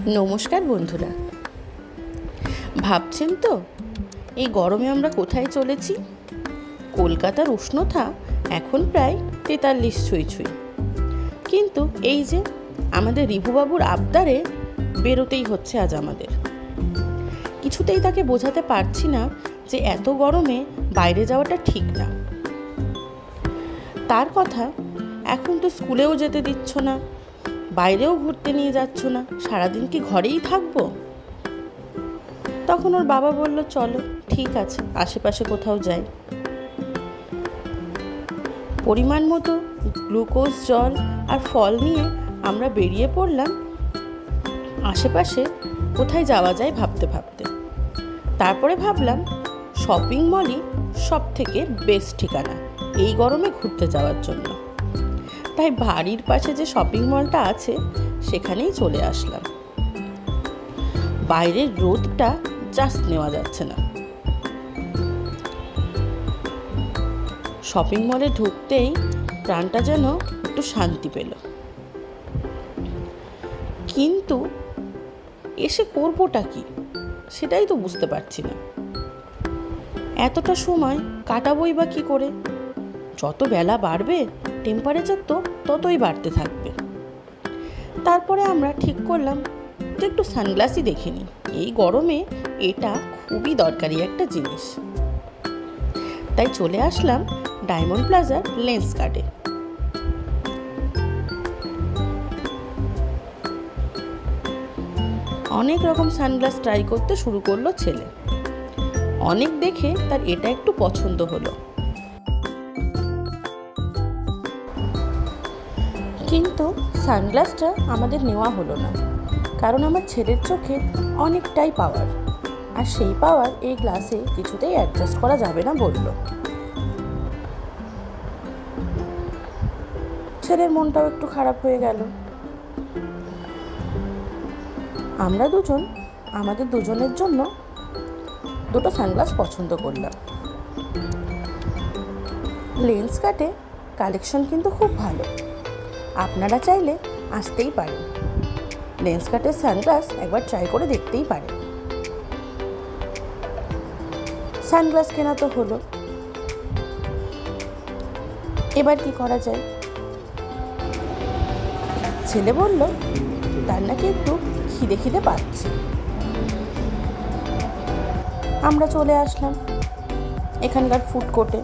নমস্কার বন্ধুরা, ভাবছেন তো এই গরমে আমরা কোথায় চলেছি? কলকাতার উষ্ণতা এখন প্রায় 43 ছুঁই ছুঁই, কিন্তু এই যে আমাদের রিভুবাবুর আবদারে বেরোতেই হচ্ছে আজ আমাদের। কিছুতেই তাকে বোঝাতে পারছি না যে এত গরমে বাইরে যাওয়াটা ঠিক না। তার কথা, এখন তো স্কুলেও যেতে দিচ্ছ না, বাইরেও ঘুরতে নিয়ে যাচ্ছ না, সারাদিন কি ঘরেই থাকবো? তখন ওর বাবা বলল, চলো ঠিক আছে, আশেপাশে কোথাও যাই। পরিমাণ মতো গ্লুকোজ, জল আর ফল নিয়ে আমরা বেরিয়ে পড়লাম আশেপাশে কোথায় যাওয়া যায় ভাবতে ভাবতে। তারপরে ভাবলাম শপিং মলই সব থেকে বেস্ট ঠিকানা এই গরমে ঘুরতে যাওয়ার জন্য। তাই বাড়ির পাশে যে শপিং মলটা আছে সেখানেই চলে আসলাম। বাইরের রোদটা জাস্ট নেওয়া যাচ্ছে না। শপিং মলে ঢুকতেই প্রাণটা যেন একটু শান্তি পেল, কিন্তু এসে করবোটা কি সেটাই তো বুঝতে পারছি না। এতটা সময় কাটাবোই বা কি করে? যত বেলা বাড়বে টেম্পারেচার তো ততই বাড়তে থাকবে। তারপরে আমরা ঠিক করলাম যে একটু সানগ্লাসই দেখে নিই, এই গরমে এটা খুবই দরকারি একটা জিনিস। তাই চলে আসলাম ডায়মন্ড প্লাজার লেন্সকার্টে। অনেক রকম সানগ্লাস ট্রাই করতে শুরু করলো ছেলে। অনেক দেখে তার এটা একটু পছন্দ হলো, কিন্তু সানগ্লাসটা আমাদের নেওয়া হলো না, কারণ আমার ছেলের চোখে অনেকটাই পাওয়ার, আর সেই পাওয়ার এই গ্লাসে কিছুতেই অ্যাডজাস্ট করা যাবে না বলল। ছেলের মনটাও একটু খারাপ হয়ে গেল। আমরা দুজন আমাদের দুজনের জন্য দুটো সানগ্লাস পছন্দ করলাম। লেন্সকার্টে কালেকশন কিন্তু খুব ভালো, আপনারা চাইলে আসতেই পারেন। লেন্সকার্টের সানগ্লাস একবার ট্রাই করে দেখতেই পারেন। সানগ্লাস কেনা তো হলো, এবার কি করা যায়? ছেলে বলল তার নাকি একটু খিদে খিদে পাচ্ছে। আমরা চলে আসলাম এখানকার ফুড কোর্টে,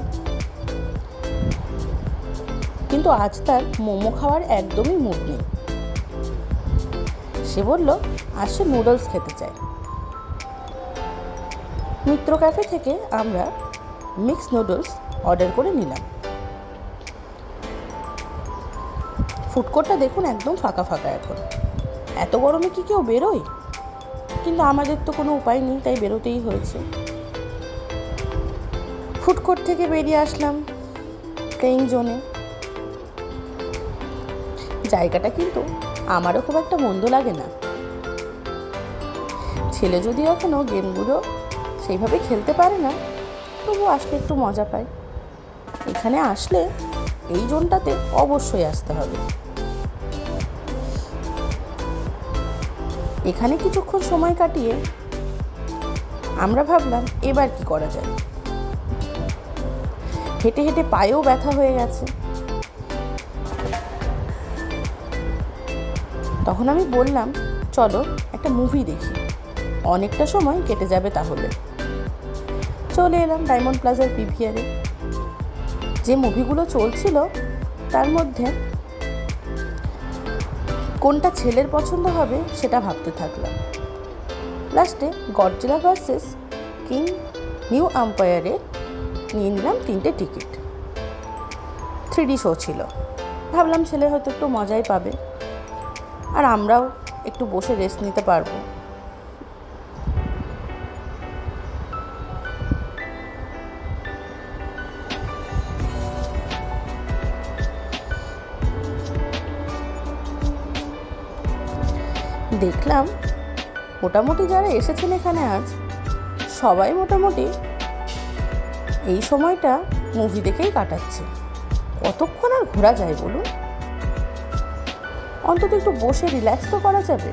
কিন্তু আজ তার মোমো খাওয়ার একদমই মুড নেই। সে বলল আজ সে নুডলস খেতে চায়। মিত্র ক্যাফে থেকে আমরা মিক্স নুডলস অর্ডার করে নিলাম। ফুড কোর্টটা দেখুন একদম ফাঁকা ফাঁকা এখন। এত গরমে কি কেউ বেরোয়? কিন্তু আমাদের তো কোনো উপায় নেই, তাই বেরোতেই হয়েছে। ফুড কোর্ট থেকে বেরিয়ে আসলাম প্লেইং জোনে। জায়গাটা কিন্তু আমারও খুব একটা মন্দ লাগে না। ছেলে যদিও এখনো গেমগুলো সেইভাবে খেলতে পারে না, তবু আসলে একটু মজা পায়। এখানে আসলে এই জোনটাতে অবশ্যই আসতে হবে। এখানে কিছুক্ষণ সময় কাটিয়ে আমরা ভাবলাম এবার কি করা যায়। হেঁটে হেঁটে পায়েও ব্যথা হয়ে গেছে। তখন আমি বললাম চলো একটা মুভি দেখি, অনেকটা সময় কেটে যাবে তাহলে। চলে এলাম ডায়মন্ড প্লাজার পিভিআরে। যে মুভিগুলো চলছিল তার মধ্যে কোনটা ছেলের পছন্দ হবে সেটা ভাবতে থাকলাম। লাস্টে গডজিলা ভার্সেস কিং নিউ এম্পায়ারে নিয়ে নিলাম 3টে টিকিট। 3D শো ছিল। ভাবলাম ছেলে হয়তো একটু মজাই পাবে, আর আমরাও একটু বসে রেস্ট নিতে পারবো। দেখলাম মোটামুটি যারা এসেছেন এখানে আজ, সবাই মোটামুটি এই সময়টা মুভি দেখেই কাটাচ্ছে। কতক্ষণ আর ঘোরা যায় বলুন? অন্তত একটু বসে রিল্যাক্স তো করা যাবে।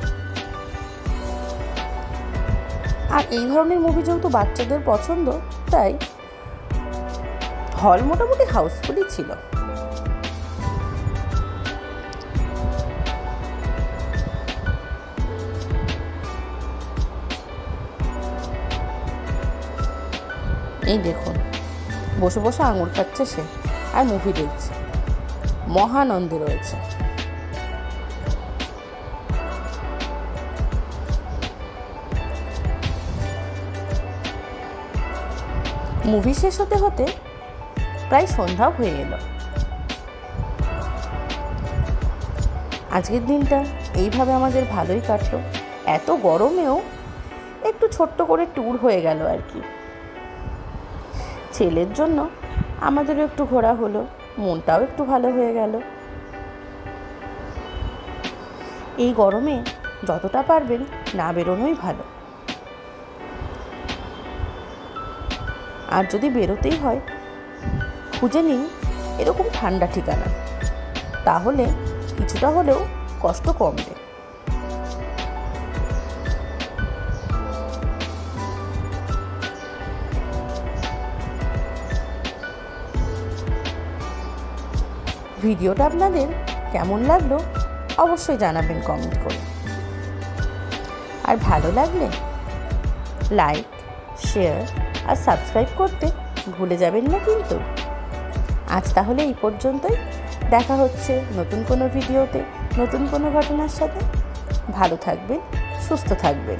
আর এই ধরনের মুভি যেহেতু বাচ্চাদের পছন্দ, তাই হল মোটামুটি হাউসফুলই ছিল। এই দেখুন, বসে বসে আঙুর খাচ্ছে সে আর মুভি দেখছে, মহানন্দে রয়েছে। মুভি শেষ হতে হতে প্রায় সন্ধ্যাও হয়ে এলো। আজকের দিনটা এইভাবে আমাদের ভালোই কাটলো। এত গরমেও একটু ছোট্ট করে ট্যুর হয়ে গেল আর কি। ছেলের জন্য আমাদেরও একটু ঘোরা হলো, মনটাও একটু ভালো হয়ে গেল। এই গরমে যতটা পারবেন না বেরোনোই ভালো। আর যদি বেরোতেই হয়, খুঁজে নিন এরকম ঠান্ডা ঠিকানা, তাহলে কিছুটা হলেও কষ্ট কমবে। ভিডিওটা আপনাদের কেমন লাগলো অবশ্যই জানাবেন কমেন্ট করে। আর ভালো লাগলে লাইক, শেয়ার আর সাবস্ক্রাইব করতে ভুলে যাবেন না কিন্তু। আজ তাহলে এই পর্যন্তই। দেখা হচ্ছে নতুন কোনো ভিডিওতে, নতুন কোনো ঘটনার সাথে। ভালো থাকবেন, সুস্থ থাকবেন।